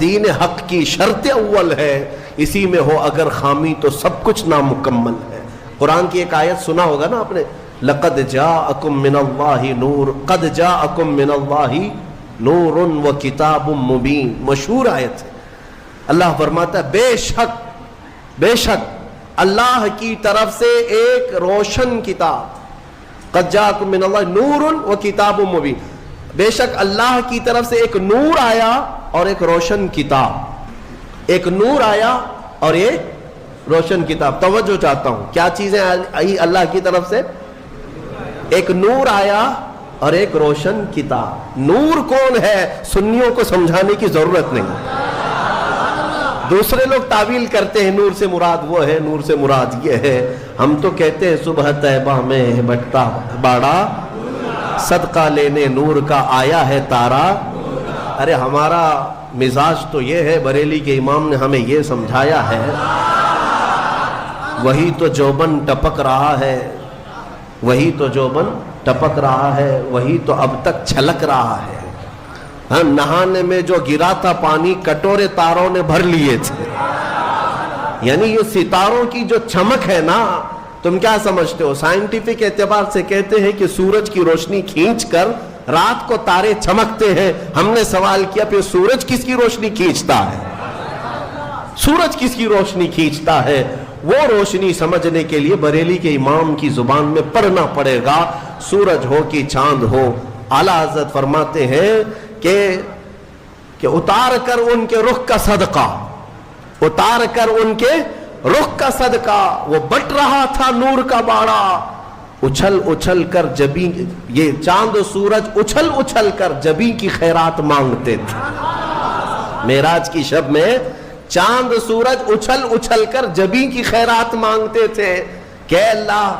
دین حق کی شرط اول ہے، اسی میں ہو اگر خامی تو سب کچھ نامکمل ہے۔ قرآن کی ایک آیت سنا ہوگا نا آپ نے، لقد جاءکم من اللہ نور، قد جاءکم من اللہ نور و کتاب مبین، مشہور آیت ہے۔ اللہ فرماتا ہے بے شک اللہ کی طرف سے ایک روشن کتاب، قد جاءکم من اللہ نور و کتاب مبین، بے شک اللہ کی طرف سے ایک نور آیا اور ایک روشن کتاب، ایک نور آیا اور ایک روشن کتاب۔ توجہ چاہتا ہوں، کیا چیزیں آئی اللہ کی طرف سے؟ ایک نور آیا اور ایک روشن کتاب۔ نور کون ہے سنیوں کو سمجھانے کی ضرورت نہیں، دوسرے لوگ تعویل کرتے ہیں نور سے مراد وہ ہے، نور سے مراد یہ ہے، ہم تو کہتے ہیں صبح طیبہ میں بٹتا باڑا، صدقہ لینے نور کا آیا ہے تارا۔ ارے ہمارا مزاج تو یہ ہے، بریلی کے امام نے ہمیں یہ سمجھایا ہے، وہی تو جوبن ٹپک رہا ہے، وہی تو جوبن ٹپک رہا ہے، وہی تو اب تک چھلک رہا ہے۔ نہانے میں جو گرا تھا پانی کٹورے تاروں نے بھر لیے تھے۔ یعنی یہ ستاروں کی جو چمک ہے نا، تم کیا سمجھتے ہو؟ سائنٹیفک اعتبار سے کہتے ہیں کہ سورج کی روشنی کھینچ کر رات کو تارے چمکتے ہیں۔ ہم نے سوال کیا پھر سورج کس کی روشنی کھینچتا ہے؟ سورج کس کی روشنی کھینچتا ہے؟ وہ روشنی سمجھنے کے لیے بریلی کے امام کی زبان میں پڑھنا پڑے گا، سورج ہو کہ چاند ہو۔ اعلیٰ حضرت فرماتے ہیں کہ اتار کر ان کے رخ کا صدقہ، اتار کر ان کے رخ کا صدقہ، وہ بٹ رہا تھا نور کا باڑا، اچھل اچھل کر جبیں، یہ چاند و سورج اچھل اچھل کر جبیں کی خیرات مانگتے تھے۔ معراج کی شب میں چاند سورج اچھل اچھل کر جبیں کی خیرات مانگتے تھے کہ اللہ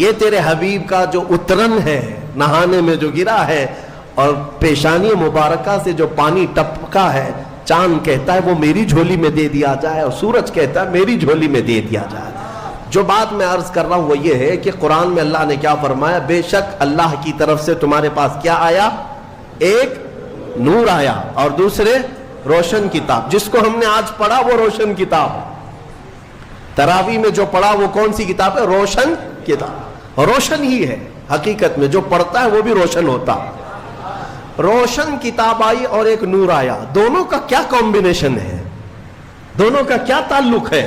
یہ تیرے حبیب کا جو اترن ہے، نہانے میں جو گرا ہے اور پیشانی مبارکہ سے جو پانی ٹپکا ہے، چاند کہتا ہے وہ میری جھولی میں دے دیا جائے، اور سورج کہتا ہے میری جھولی میں دے دیا جائے۔ جو بات میں عرض کر رہا ہوں وہ یہ ہے کہ قرآن میں اللہ نے کیا فرمایا؟ بے شک اللہ کی طرف سے تمہارے پاس کیا آیا؟ ایک نور آیا اور دوسرے روشن کتاب۔ جس کو ہم نے آج پڑھا وہ روشن کتاب، تراویح میں جو پڑھا وہ کون سی کتاب ہے؟ روشن کتاب۔ روشن ہی ہے حقیقت میں، جو پڑھتا ہے وہ بھی روشن ہوتا۔ روشن کتاب آئی اور ایک نور آیا، دونوں کا کیا کمبینیشن ہے؟ دونوں کا کیا تعلق ہے؟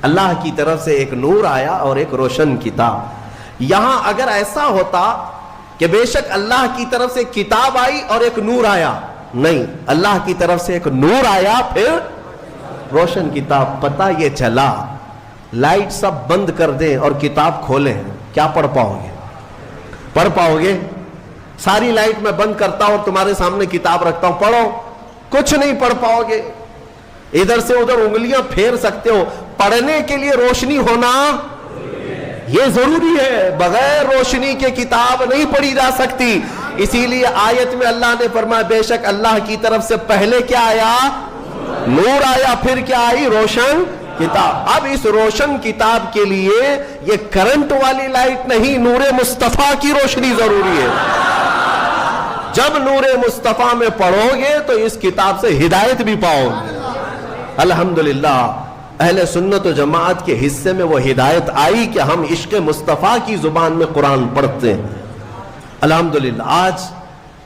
اللہ کی طرف سے ایک نور آیا اور ایک روشن کتاب۔ یہاں اگر ایسا ہوتا کہ بے شک اللہ کی طرف سے کتاب آئی اور ایک نور آیا، نہیں، اللہ کی طرف سے ایک نور آیا پھر روشن کتاب۔ پتہ یہ چلا لائٹ سب بند کر دیں اور کتاب کھولیں، کیا پڑھ پاؤ گے؟ پڑھ پاؤ گے؟ ساری لائٹ میں بند کرتا ہوں اور تمہارے سامنے کتاب رکھتا ہوں، پڑھو، کچھ نہیں پڑھ پاؤ گے۔ ادھر سے ادھر انگلیاں پھیر سکتے ہو، پڑھنے کے لیے روشنی ہونا یہ ضروری ہے، بغیر روشنی کے کتاب نہیں پڑھی جا سکتی۔ اسی لیے آیت میں اللہ نے فرمایا بے شک اللہ کی طرف سے پہلے کیا آیا؟ نور آیا، پھر کیا آئی؟ روشن کتاب۔ اب اس روشن کتاب کے لیے یہ کرنٹ والی لائٹ نہیں، نور مصطفیٰ کی روشنی ضروری ہے۔ جب نور مصطفیٰ میں پڑھو گے تو اس کتاب سے ہدایت بھی پاؤ گے۔ الحمدللہ اہل سنت و جماعت کے حصے میں وہ ہدایت آئی کہ ہم عشق مصطفیٰ کی زبان میں قرآن پڑھتے ہیں۔ الحمدللہ آج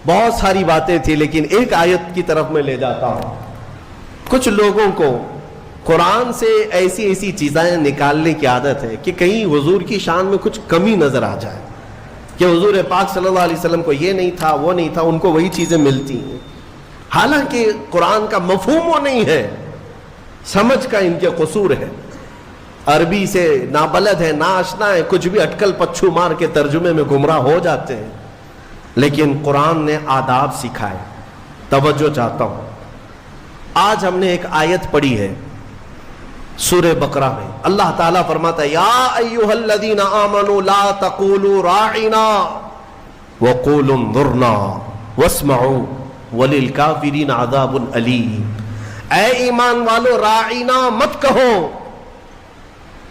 بہت ساری باتیں تھی لیکن ایک آیت کی طرف میں لے جاتا ہوں۔ کچھ لوگوں کو قرآن سے ایسی چیزیں نکالنے کی عادت ہے کہ کہیں حضور کی شان میں کچھ کمی نظر آ جائے، کہ حضور پاک صلی اللہ علیہ وسلم کو یہ نہیں تھا، وہ نہیں تھا، ان کو وہی چیزیں ملتی ہیں، حالانکہ قرآن کا مفہوم وہ نہیں ہے، سمجھ کا ان کے قصور ہے، عربی سے نابلد ہے، ناآشنا ہے، کچھ بھی اٹکل پچھو مار کے ترجمے میں گمراہ ہو جاتے ہیں۔ لیکن قرآن نے آداب سکھائے۔ توجہ چاہتا ہوں، آج ہم نے ایک آیت پڑھی ہے سورہ بقرہ میں، اللہ تعالیٰ فرماتا ہے یا ایھا الذین آمنوا لا تقولوا راعنا وقولوا انظرنا واسمعوا وللکافرین عذاب علیم۔ اے ایمان والو راعنا مت کہو،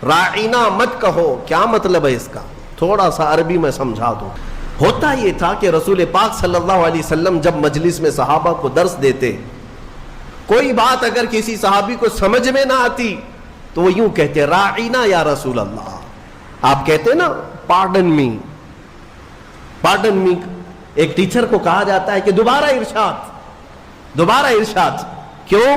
راعنا مت کہو۔ کیا مطلب ہے اس کا؟ تھوڑا سا عربی میں سمجھا دوں۔ ہوتا یہ تھا کہ رسول پاک صلی اللہ علیہ وسلم جب مجلس میں صحابہ کو درس دیتے، کوئی بات اگر کسی صحابی کو سمجھ میں نہ آتی تو وہ یوں کہتے راعینا یا رسول اللہ. آپ کہتے نا پارڈن می، پارڈن می. ایک ٹیچر کو کہا جاتا ہے کہ دوبارہ ارشاد، دوبارہ ارشاد. کیوں؟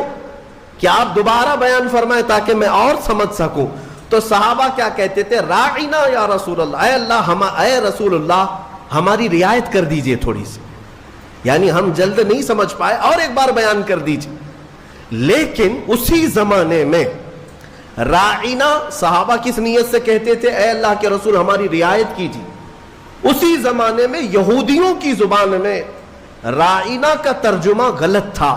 کہ آپ دوبارہ بیان فرمائیں تاکہ میں اور سمجھ سکوں. تو صحابہ کیا کہتے تھے؟ راعینا یا رسول اللہ، اے اللہ، اے رسول اللہ ہماری رعایت کر دیجئے تھوڑی سی، یعنی ہم جلد نہیں سمجھ پائے، اور ایک بار بیان کر دیجئے. لیکن اسی زمانے میں راعینا صحابہ کس نیت سے کہتے تھے؟ اے اللہ کے رسول ہماری رعایت کیجیے. اسی زمانے میں یہودیوں کی زبان میں راعینا کا ترجمہ غلط تھا.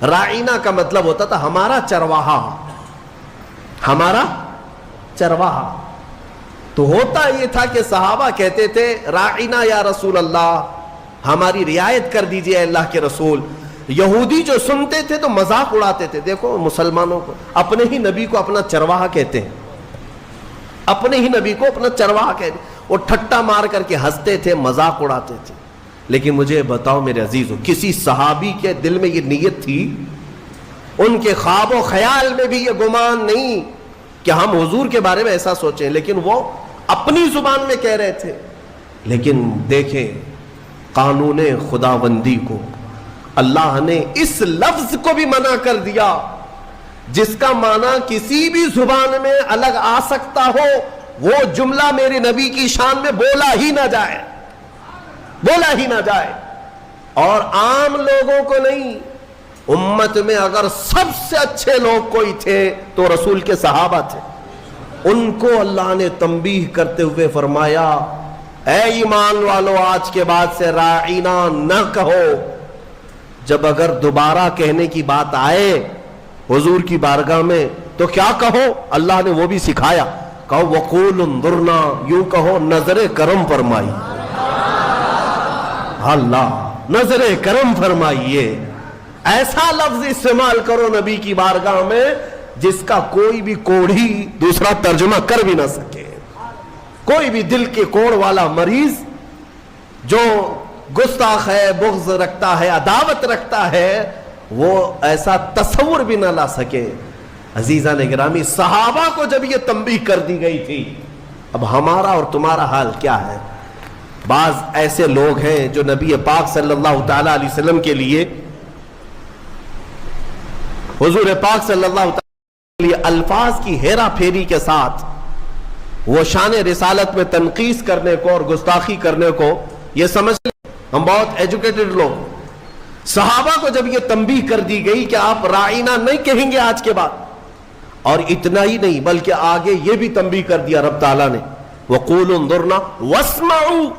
راعینا کا مطلب ہوتا تھا ہمارا چرواہا، ہمارا چرواہا. تو ہوتا یہ تھا کہ صحابہ کہتے تھے راعینا یا رسول اللہ ہماری رعایت کر دیجئے اے اللہ کے رسول. یہودی جو سنتے تھے تو مذاق اڑاتے تھے. دیکھو مسلمانوں کو اپنے ہی نبی کو اپنا چرواہا کہتے ہیں، اپنے ہی نبی کو اپنا چرواہا کہتے ہیں. وہ ٹھٹا مار کر کے ہنستے تھے، مذاق اڑاتے تھے. لیکن مجھے بتاؤ میرے عزیزو، کسی صحابی کے دل میں یہ نیت تھی؟ ان کے خواب و خیال میں بھی یہ گمان نہیں کہ ہم حضور کے بارے میں ایسا سوچیں. لیکن وہ اپنی زبان میں کہہ رہے تھے. لیکن دیکھیں قانون خداوندی کو، اللہ نے اس لفظ کو بھی منع کر دیا جس کا معنی کسی بھی زبان میں الگ آ سکتا ہو. وہ جملہ میرے نبی کی شان میں بولا ہی نہ جائے، بولا ہی نہ جائے. اور عام لوگوں کو نہیں، امت میں اگر سب سے اچھے لوگ کوئی تھے تو رسول کے صحابہ تھے. ان کو اللہ نے تنبیہ کرتے ہوئے فرمایا اے ایمان والو آج کے بعد سے راعینا نہ کہو. جب اگر دوبارہ کہنے کی بات آئے حضور کی بارگاہ میں تو کیا کہو؟ اللہ نے وہ بھی سکھایا. کہو وقول انظرنا، یوں کہو نظر کرم فرمائی. اللہ نظر کرم فرمائیے. ایسا لفظ استعمال کرو نبی کی بارگاہ میں جس کا کوئی بھی کوڑھی دوسرا ترجمہ کر بھی نہ سکے. کوئی بھی دل کے کوڑ والا مریض جو گستاخ ہے، بغض رکھتا ہے، عداوت رکھتا ہے، وہ ایسا تصور بھی نہ لا سکے. عزیزان گرامی، صحابہ کو جب یہ تنبیہ کر دی گئی تھی، اب ہمارا اور تمہارا حال کیا ہے؟ بعض ایسے لوگ ہیں جو نبی پاک صلی اللہ تعالی علیہ وسلم کے لیے، حضور پاک صلی اللہ تعالی علیہ وسلم کے لیے الفاظ کی ہیرا پھیری کے ساتھ وہ شان رسالت میں تنقیص کرنے کو اور گستاخی کرنے کو یہ سمجھ لیں. ہم بہت ایجوکیٹڈ لوگ. صحابہ کو جب یہ تنبیہ کر دی گئی کہ آپ راعینا نہیں کہیں گے آج کے بعد، اور اتنا ہی نہیں بلکہ آگے یہ بھی تنبیہ کر دیا رب تعالیٰ نے وَقُولُوا انظُرْنَا وَاسْمَعُوا.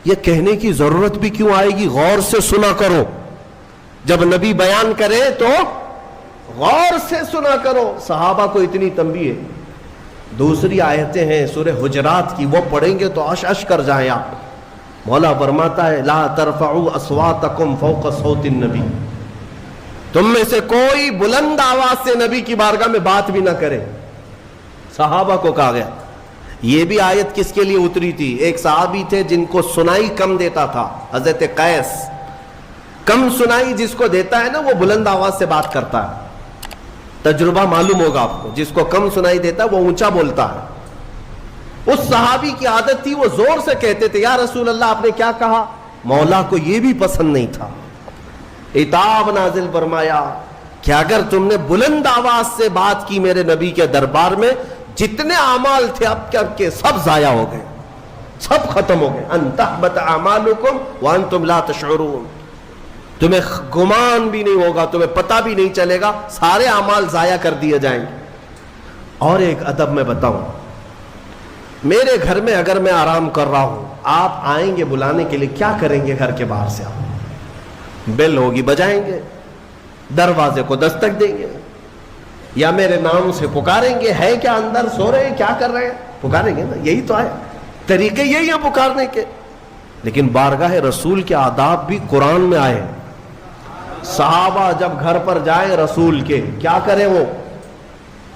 یہ کہنے کی ضرورت بھی کیوں آئے گی؟ غور سے سنا کرو. جب نبی بیان کرے تو غور سے سنا کرو. صحابہ کو اتنی تنبیہ ہے. دوسری آیتیں ہیں سورہ حجرات کی، وہ پڑھیں گے تو عش عش کر جائیں آپ. مولا فرماتا ہے لا ترفعوا اصواتکم فوق صوت النبی، تم میں سے کوئی بلند آواز سے نبی کی بارگاہ میں بات بھی نہ کرے. صحابہ کو کہا گیا. یہ بھی آیت کس کے لیے اتری تھی؟ ایک صحابی تھے جن کو سنائی کم دیتا تھا، حضرت قیس. کم سنائی جس کو دیتا ہے نا وہ بلند آواز سے بات کرتا ہے. تجربہ معلوم ہوگا آپ کو، جس کو کم سنائی دیتا ہے وہ اونچا بولتا ہے. اس صحابی کی عادت تھی، وہ زور سے کہتے تھے یا رسول اللہ آپ نے کیا کہا؟ مولا کو یہ بھی پسند نہیں تھا. عتاب نازل فرمایا کہ اگر تم نے بلند آواز سے بات کی میرے نبی کے دربار میں، جتنے اعمال تھے اب کے سب ضائع ہو گئے، سب ختم ہو گئے. ان تحبط اعمالکم وانتم لا تشعرون. تمہیں گمان بھی نہیں ہوگا، تمہیں پتہ بھی نہیں چلے گا، سارے اعمال ضائع کر دیے جائیں گے. اور ایک ادب میں بتاؤں، میرے گھر میں اگر میں آرام کر رہا ہوں، آپ آئیں گے بلانے کے لیے، کیا کریں گے؟ گھر کے باہر سے آپ بیل ہوگی بجائیں گے، دروازے کو دستک دیں گے، یا میرے نام سے پکاریں گے ہے کیا اندر سو رہے ہیں، کیا کر رہے ہیں، پکاریں گے نا. یہی تو ہے، طریقے یہی ہیں پکارنے کے. لیکن بارگاہ رسول کے آداب بھی قرآن میں آئے. صحابہ جب گھر پر جائیں رسول کے، کیا کریں؟ وہ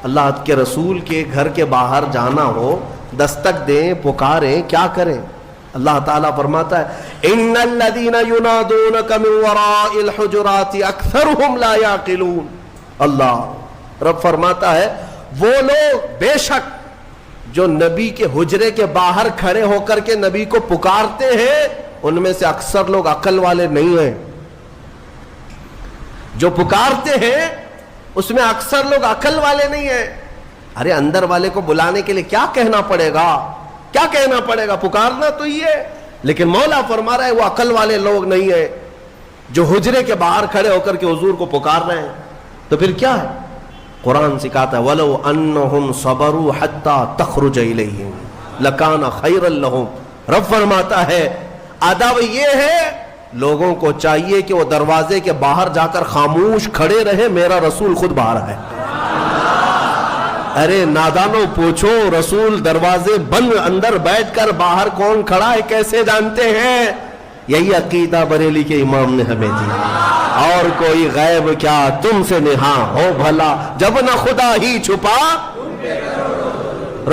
اللہ کے رسول کے گھر کے باہر جانا ہو، دستک دیں، پکاریں، کیا کریں؟ اللہ تعالیٰ فرماتا ہے ان الذین ینادونک من وراء الحجرات اکثرهم لا یعقلون. اللہ رب فرماتا ہے وہ لوگ بے شک جو نبی کے حجرے کے باہر کھڑے ہو کر کے نبی کو پکارتے ہیں ان میں سے اکثر لوگ عقل والے نہیں ہیں. جو پکارتے ہیں اس میں اکثر لوگ عقل والے نہیں ہیں. ارے اندر والے کو بلانے کے لیے کیا کہنا پڑے گا, کیا کہنا پڑے گا, پکارنا تو یہ ہے. لیکن مولا فرما رہا ہے وہ عقل والے لوگ نہیں ہیں جو حجرے کے باہر کھڑے ہو کر کے حضور کو پکار رہے ہیں. تو پھر کیا ہے؟ قرآن سکھاتا ہے وَلَوْ أَنَّهُمْ صَبَرُوا حَتَّى تَخْرُجَ إِلَيْهِمْ لَكَانَ خَيْرًا لَهُمْ. رب فرماتا ہے ادب یہ ہے لوگوں کو چاہیے کہ وہ دروازے کے باہر جا کر خاموش کھڑے رہے, میرا رسول خود باہر ہے. ارے نادانوں پوچھو, رسول دروازے بند اندر بیٹھ کر باہر کون کھڑا ہے کیسے جانتے ہیں؟ یہی عقیدہ بریلی کے امام نے ہمیں دیا. اور کوئی غیب کیا تم سے نہاں ہو بھلا, جب نہ خدا ہی چھپا.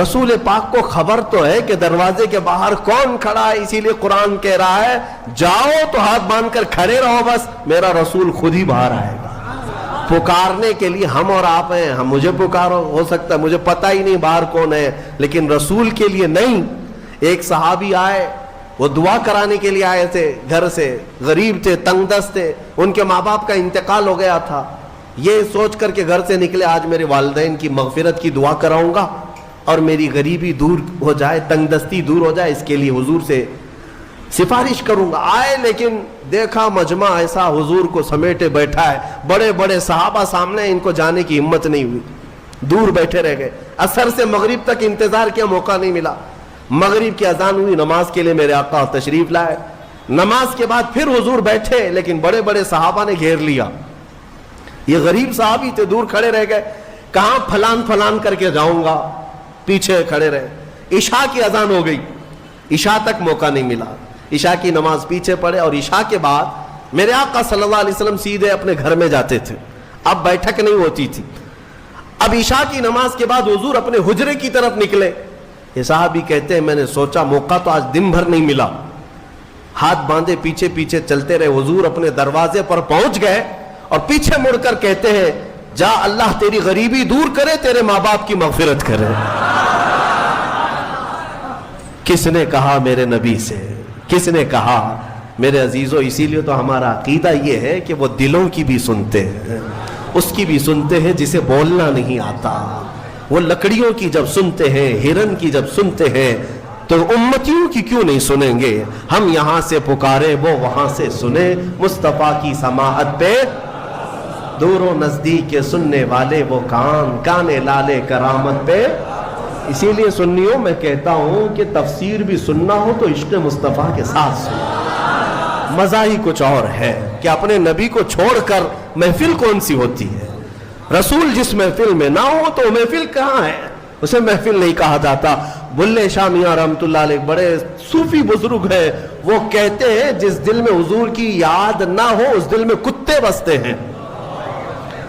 رسول پاک کو خبر تو ہے کہ دروازے کے باہر کون کھڑا ہے, اسی لیے قرآن کہہ رہا ہے جاؤ تو ہاتھ باندھ کر کھڑے رہو, بس میرا رسول خود ہی باہر آئے گا. پکارنے کے لیے ہم اور آپ ہیں, ہم مجھے پکارو, ہو سکتا ہے مجھے پتہ ہی نہیں باہر کون ہے, لیکن رسول کے لیے نہیں. ایک صحابی آئے, وہ دعا کرانے کے لیے آئے تھے گھر سے, غریب تھے, تنگ دست تھے, ان کے ماں باپ کا انتقال ہو گیا تھا. یہ سوچ کر کے گھر سے نکلے آج میرے والدین کی مغفرت کی دعا کراؤں گا اور میری غریبی دور ہو جائے, تنگ دستی دور ہو جائے, اس کے لیے حضور سے سفارش کروں گا. آئے لیکن دیکھا مجمع ایسا حضور کو سمیٹے بیٹھا ہے, بڑے بڑے صحابہ سامنے, ان کو جانے کی ہمت نہیں ہوئی, دور بیٹھے رہ گئے. عصر سے مغرب تک انتظار کیا, موقع نہیں ملا. مغرب کی اذان ہوئی, نماز کے لیے میرے آقا تشریف لائے. نماز کے بعد پھر حضور بیٹھے, لیکن بڑے بڑے صحابہ نے گھیر لیا. یہ غریب صحابی تھے, دور کھڑے رہ گئے, کہاں پھلان پھلان کر کے جاؤں گا, پیچھے کھڑے رہے. عشاء کی اذان ہو گئی, عشاء تک موقع نہیں ملا. عشاء کی نماز پیچھے پڑے اور عشاء کے بعد میرے آقا صلی اللہ علیہ وسلم سیدھے اپنے گھر میں جاتے تھے. اب بیٹھک نہیں ہوتی تھی. اب عشاء کی نماز کے بعد حضور اپنے حجرے کی طرف نکلے. یہ صحابی کہتے ہیں میں نے سوچا موقع تو آج دن بھر نہیں ملا, ہاتھ باندھے پیچھے پیچھے چلتے رہے. حضور اپنے دروازے پر پہنچ گئے اور پیچھے مڑ کر کہتے ہیں جا اللہ تیری غریبی دور کرے, تیرے ماں باپ کی مغفرت کرے. کس نے کہا میرے نبی سے, کس نے کہا؟ میرے عزیزوں اسی لیے تو ہمارا عقیدہ یہ ہے کہ وہ دلوں کی بھی سنتے ہیں, اس کی بھی سنتے ہیں جسے بولنا نہیں آتا. وہ لکڑیوں کی جب سنتے ہیں, ہرن کی جب سنتے ہیں, تو امتیوں کی کیوں نہیں سنیں گے؟ ہم یہاں سے پکارے وہ وہاں سے سنے, مصطفیٰ کی سماعت پہ دور و نزدیک کے سننے والے وہ کان, کانے لالے کرامت پہ. اسی لیے سنیوں میں کہتا ہوں کہ تفسیر بھی سننا ہو تو عشق مصطفیٰ کے ساتھ سنو. مزہ ہی کچھ اور ہے کہ اپنے نبی کو چھوڑ کر محفل کون سی ہوتی ہے. رسول جس محفل میں نہ ہو تو محفل کہاں ہے, اسے محفل نہیں کہا جاتا. بلے شاہ میاں رحمت اللہ علیہ بڑے صوفی بزرگ ہیں, وہ کہتے ہیں جس دل میں حضور کی یاد نہ ہو اس دل میں کتے بستے ہیں,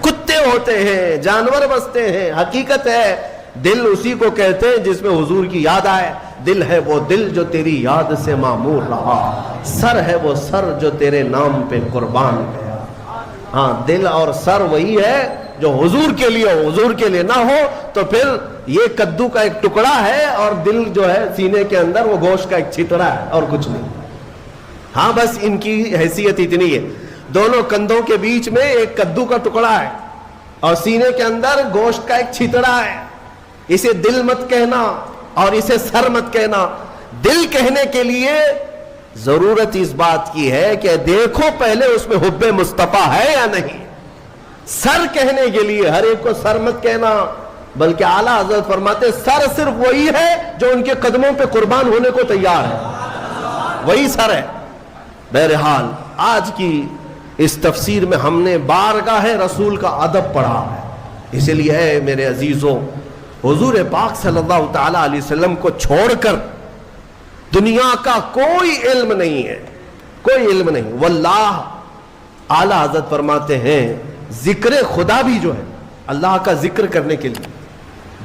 کتے ہوتے ہیں, جانور بستے ہیں. حقیقت ہے دل اسی کو کہتے ہیں جس میں حضور کی یاد آئے. دل ہے وہ دل جو تیری یاد سے معمور رہا, سر ہے وہ سر جو تیرے نام پہ قربان گیا. ہاں دل اور سر وہی ہے جو حضور کے لیے ہو, حضور کے لیے نہ ہو تو پھر یہ کدو کا ایک ٹکڑا ہے اور دل جو ہے سینے کے اندر وہ گوشت کا ایک چھتڑا ہے اور کچھ نہیں. ہاں بس ان کی حیثیت اتنی ہے, دونوں کندھوں کے بیچ میں ایک کدو کا ٹکڑا ہے اور سینے کے اندر گوشت کا ایک چھتڑا ہے. اسے دل مت کہنا اور اسے سر مت کہنا. دل کہنے کے لیے ضرورت اس بات کی ہے کہ دیکھو پہلے اس میں حب مصطفیٰ ہے یا نہیں. سر کہنے کے لیے ہر ایک کو سر مت کہنا, بلکہ اعلیٰ حضرت فرماتے سر صرف وہی ہے جو ان کے قدموں پہ قربان ہونے کو تیار ہے, وہی سر ہے. بہرحال آج کی اس تفسیر میں ہم نے بارگاہ رسول کا ادب پڑھا ہے. اسی لیے ہے میرے عزیزوں حضور پاک صلی اللہ تعالی علیہ وسلم کو چھوڑ کر دنیا کا کوئی علم نہیں ہے, کوئی علم نہیں. واللہ اعلیٰ حضرت فرماتے ہیں ذکر خدا بھی جو ہے اللہ کا ذکر کرنے کے لیے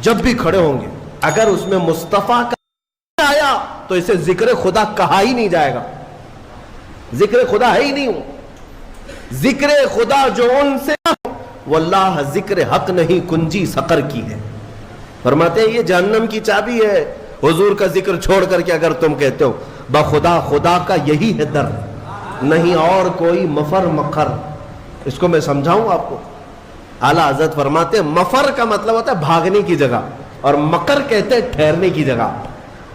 جب بھی کھڑے ہوں گے اگر اس میں مصطفیٰ کا آیا تو اسے ذکر خدا کہا ہی نہیں جائے گا. ذکر خدا ہے ہی نہیں ہو. ذکر خدا جو ان سے واللہ ذکر حق نہیں کنجی سقر کی ہے. فرماتے ہیں یہ جہنم کی چابی ہے. حضور کا ذکر چھوڑ کر کے اگر تم کہتے ہو بخدا خدا کا یہی ہے در, نہیں اور کوئی مفر مقر. اس کو میں سمجھاؤں آپ کو. اعلیٰ حضرت فرماتے ہیں مفر کا مطلب ہوتا ہے بھاگنے کی جگہ, اور مقر کہتے ہیں ٹھہرنے کی جگہ.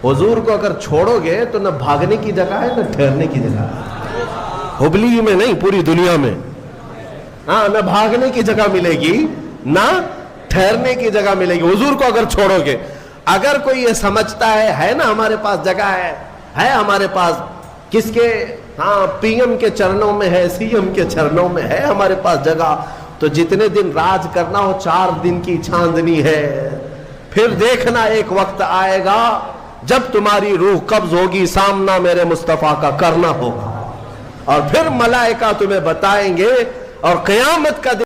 حضور کو اگر چھوڑو گے تو نہ بھاگنے کی جگہ ہے نہ ٹھہرنے کی جگہ ہے. ہبلی میں نہیں, پوری دنیا میں. ہاں, نہ بھاگنے کی جگہ ملے گی نہ ٹھہرنے کی جگہ ملے گی حضور کو اگر چھوڑو گے. اگر کوئی یہ سمجھتا ہے نا ہمارے پاس جگہ ہے ہمارے پاس کس کے, ہاں پی ایم کے چرنوں میں ہے, سی ایم کے چرنوں میں ہے ہمارے پاس جگہ, تو جتنے دن راج کرنا ہو 4 دن کی چاندنی ہے. پھر دیکھنا ایک وقت آئے گا جب تمہاری روح قبض ہوگی, سامنا میرے مصطفیٰ کا کرنا ہوگا, اور پھر ملائکہ تمہیں بتائیں گے, اور قیامت کا